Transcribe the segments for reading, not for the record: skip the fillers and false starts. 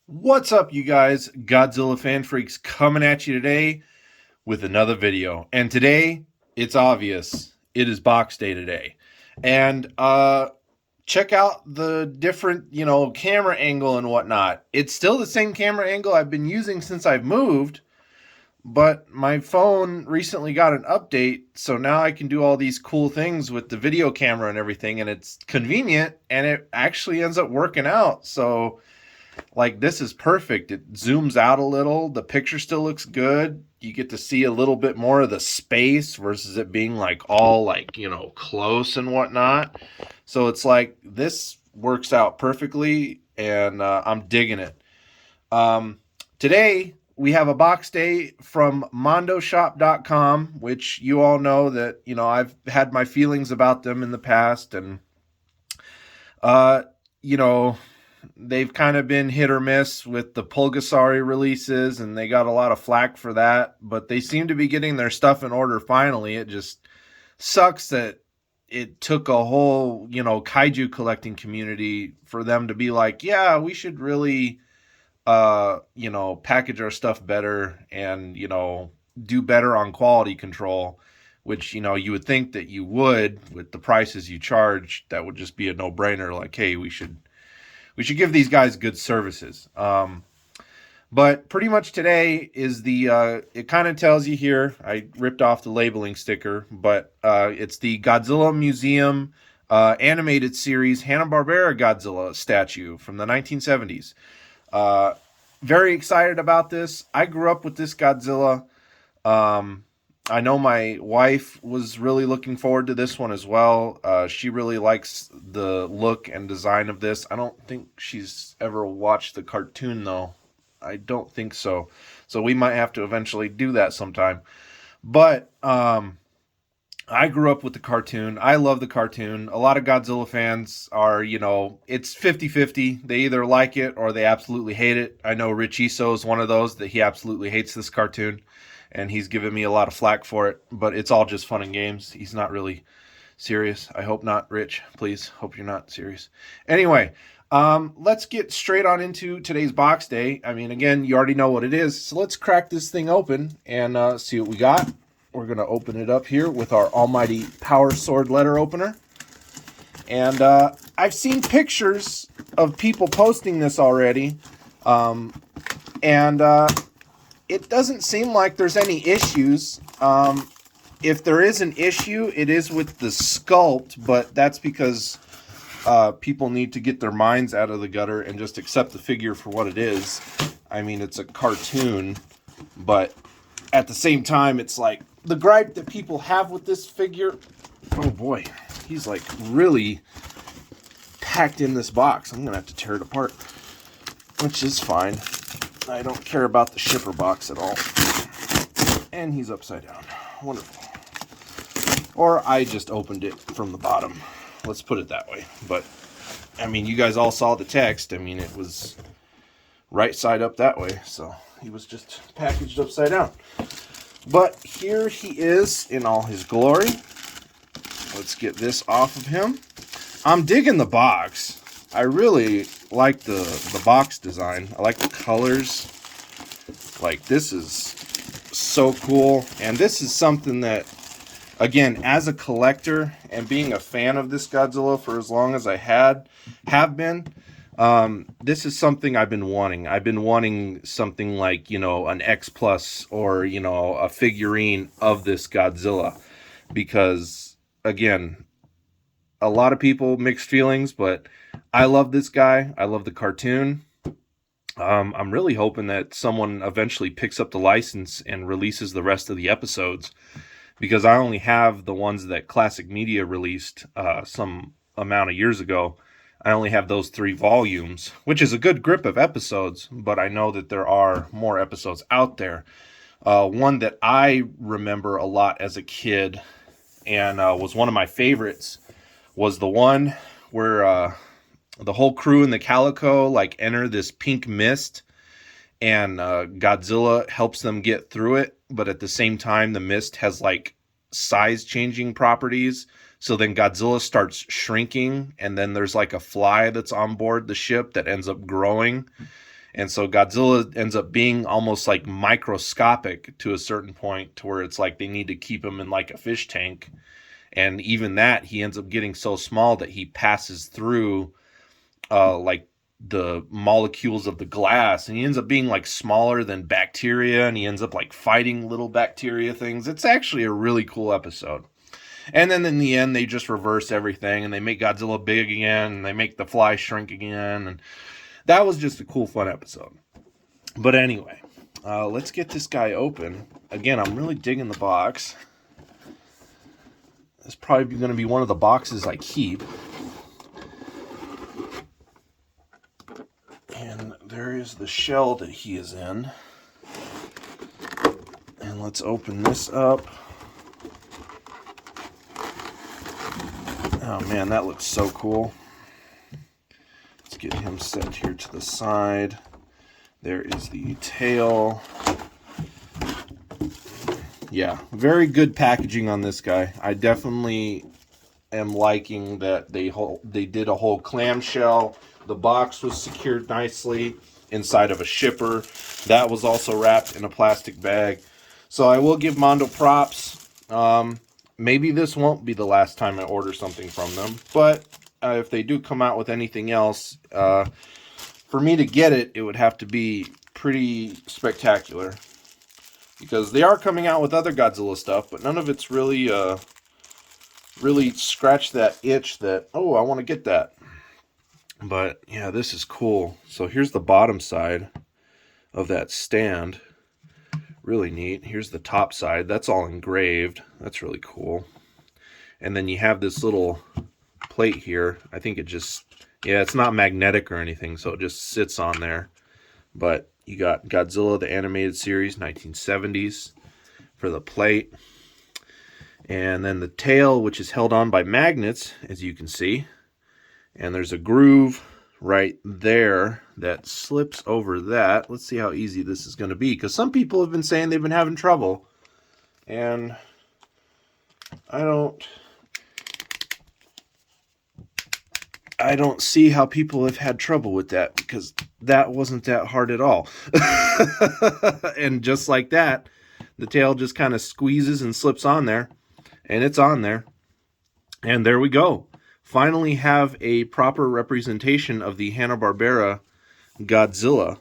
What's up, you guys? Godzilla fan freaks coming at you today with another video. And today, it's obvious. It is box day today. And check out the different, camera angle and whatnot. It's still the same camera angle I've been using since I've moved, but my phone recently got an update, so now I can do all these cool things with the video camera and everything, and it's convenient, and it actually ends up working out. So like, this is perfect. It zooms out a little. The picture still looks good. You get to see a little bit more of the space versus it being like all like, close and whatnot. So it's like this works out perfectly, and I'm digging it. Today we have a box day from mondoshop.com, which you all know that, I've had my feelings about them in the past, and uh, you know, they've kind of been hit or miss with the Pulgasari releases, and they got a lot of flack for that, but they seem to be getting their stuff in order finally. It just sucks that it took a whole, kaiju collecting community for them to be like, yeah, we should really, package our stuff better and, do better on quality control, which, you would think that you would with the prices you charge. That would just be a no-brainer. Like, hey, we should give these guys good services. But pretty much today is it kind of tells you here, I ripped off the labeling sticker, but it's the Godzilla Museum animated series Hanna-Barbera Godzilla statue from the 1970s. Very excited about this. I grew up with this Godzilla. I know my wife was really looking forward to this one as well. She really likes the look and design of this. I don't think she's ever watched the cartoon, though. I don't think so. So we might have to eventually do that sometime. But I grew up with the cartoon. I love the cartoon. A lot of Godzilla fans are, it's 50-50. They either like it or they absolutely hate it. I know Rich Iso is one of those that he absolutely hates this cartoon, and he's given me a lot of flack for it, but it's all just fun and games. He's not really serious. I hope not, Rich. Please, hope you're not serious. Anyway, let's get straight on into today's box day. I mean, again, you already know what it is, so let's crack this thing open and see what we got. We're going to open it up here with our almighty Power Sword letter opener. And I've seen pictures of people posting this already, and it doesn't seem like there's any issues. If there is an issue, it is with the sculpt, but that's because people need to get their minds out of the gutter and just accept the figure for what it is. I mean, it's a cartoon, but at the same time, it's like the gripe that people have with this figure. Oh boy, he's like really packed in this box. I'm gonna have to tear it apart, which is fine. I don't care about the shipper box at all. And he's upside down. Wonderful. Or I just opened it from the bottom. Let's put it that way. But, I mean, you guys all saw the text. I mean, it was right side up that way. So, he was just packaged upside down. But here he is in all his glory. Let's get this off of him. I'm digging the box. I really like the box design. I like the colors. Like, this is so cool. And this is something that, again, as a collector and being a fan of this Godzilla for as long as I have been, this is something I've been wanting. I've been wanting something like, an X Plus or, a figurine of this Godzilla. Because, again, a lot of people mixed feelings, but I love this guy. I love the cartoon. I'm really hoping that someone eventually picks up the license and releases the rest of the episodes, because I only have the ones that Classic Media released some amount of years ago. I only have those 3 volumes, which is a good grip of episodes, but I know that there are more episodes out there. One that I remember a lot as a kid and was one of my favorites was the one where the whole crew in the Calico like enter this pink mist, and Godzilla helps them get through it, but at the same time the mist has like size changing properties. So then Godzilla starts shrinking, and then there's like a fly that's on board the ship that ends up growing. And so Godzilla ends up being almost like microscopic to a certain point, to where it's like they need to keep him in like a fish tank. And even that, he ends up getting so small that he passes through like the molecules of the glass, and he ends up being like smaller than bacteria, and he ends up like fighting little bacteria things. It's actually a really cool episode. And then in the end, they just reverse everything, and they make Godzilla big again, and they make the fly shrink again, and that was just a cool, fun episode. But anyway, let's get this guy open. Again, I'm really digging the box. It's probably going to be one of the boxes I keep. And there is the shell that he is in. And let's open this up. Oh man, that looks so cool. Let's get him set here to the side. There is the tail. Yeah, very good packaging on this guy. I definitely am liking that they did a whole clamshell. The box was secured nicely inside of a shipper. That was also wrapped in a plastic bag. So I will give Mondo props. Maybe this won't be the last time I order something from them, but if they do come out with anything else, for me to get it, it would have to be pretty spectacular, because they are coming out with other Godzilla stuff, but none of it's really really scratched that itch that, oh, I want to get that. But yeah, this is cool. So here's the bottom side of that stand. Really neat. Here's the top side. That's all engraved. That's really cool. And then you have this little plate here. I think it just, yeah, it's not magnetic or anything, so it just sits on there. But you got Godzilla, the animated series, 1970s, for the plate. And then the tail, which is held on by magnets, as you can see. And there's a groove right there that slips over that. Let's see how easy this is going to be, because some people have been saying they've been having trouble, and I don't see how people have had trouble with that, because that wasn't that hard at all. And just like that, the tail just kind of squeezes and slips on there, and it's on there. And there we go. Finally have a proper representation of the Hanna-Barbera Godzilla,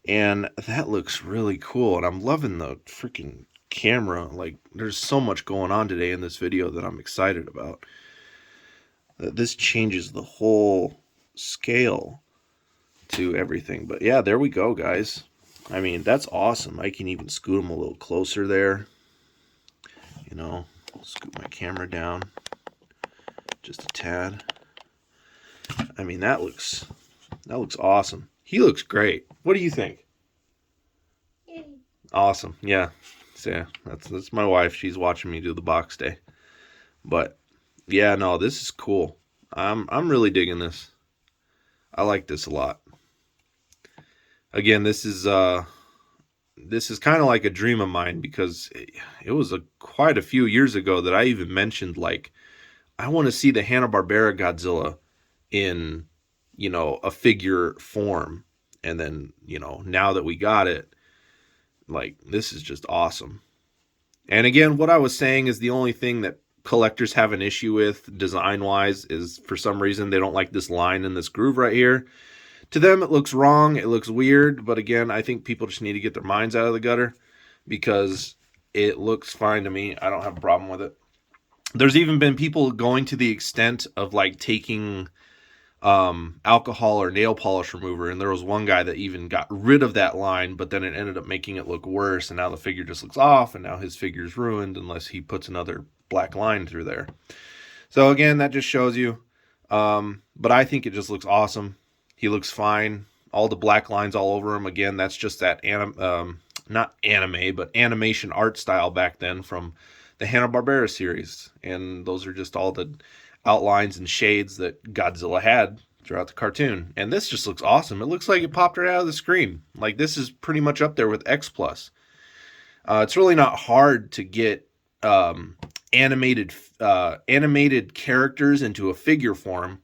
and that looks really cool. And I'm loving the freaking camera. Like, there's so much going on today in this video that I'm excited about. This changes the whole scale to everything. But yeah, there we go, guys. I mean, that's awesome. I can even scoot them a little closer there. You know, scoot my camera down just a tad. I mean, that looks awesome. He looks great. What do you think? Awesome. Yeah. So yeah, that's my wife. She's watching me do the box day. But yeah, no, this is cool. I'm really digging this. I like this a lot. Again, this is kind of like a dream of mine, because it was quite a few years ago that I even mentioned, like, I want to see the Hanna-Barbera Godzilla in, you know, a figure form. And then, you know, now that we got it, like, this is just awesome. And again, what I was saying is the only thing that collectors have an issue with design-wise is, for some reason, they don't like this line and this groove right here. To them, it looks wrong. It looks weird. But again, I think people just need to get their minds out of the gutter, because it looks fine to me. I don't have a problem with it. There's even been people going to the extent of, like, taking alcohol or nail polish remover, and there was one guy that even got rid of that line, but then it ended up making it look worse, and now the figure just looks off, and now his figure's ruined unless he puts another black line through there. So again, that just shows you. But I think it just looks awesome. He looks fine. All the black lines all over him. Again, that's just that not anime, but animation art style back then from the Hanna-Barbera series. And those are just all the outlines and shades that Godzilla had throughout the cartoon. And this just looks awesome. It looks like it popped right out of the screen. Like, this is pretty much up there with X+. It's really not hard to get animated characters into a figure form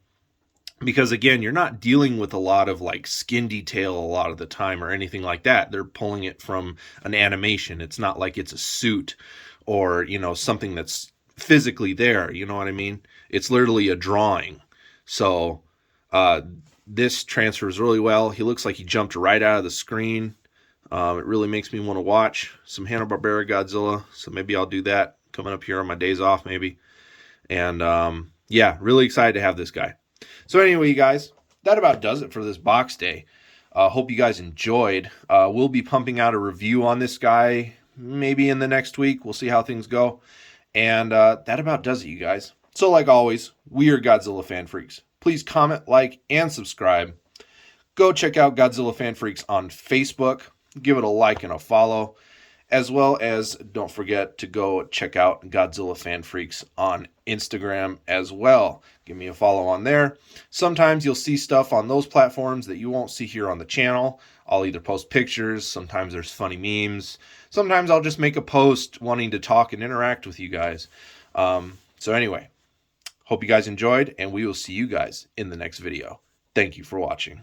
because again, you're not dealing with a lot of like skin detail a lot of the time or anything like that. They're pulling it from an animation. It's not like it's a suit or, you know, something that's physically there, you know what I mean? It's literally a drawing. So uh this transfers really well. He looks like he jumped right out of the screen. It really makes me want to watch some Hanna-Barbera Godzilla, so maybe I'll do that coming up here on my days off maybe. And yeah, really excited to have this guy. So anyway, you guys, that about does it for this box day. Hope you guys enjoyed. We'll be pumping out a review on this guy maybe in the next week. We'll see how things go. And that about does it, you guys. So like always, we are Godzilla Fan Freaks. Please comment, like, and subscribe. Go check out Godzilla Fan Freaks on Facebook. Give it a like and a follow. As well as don't forget to go check out Godzilla Fan Freaks on Instagram as well. Give me a follow on there. Sometimes you'll see stuff on those platforms that you won't see here on the channel. I'll either post pictures, sometimes there's funny memes, sometimes I'll just make a post wanting to talk and interact with you guys. So anyway, hope you guys enjoyed, and we will see you guys in the next video. Thank you for watching.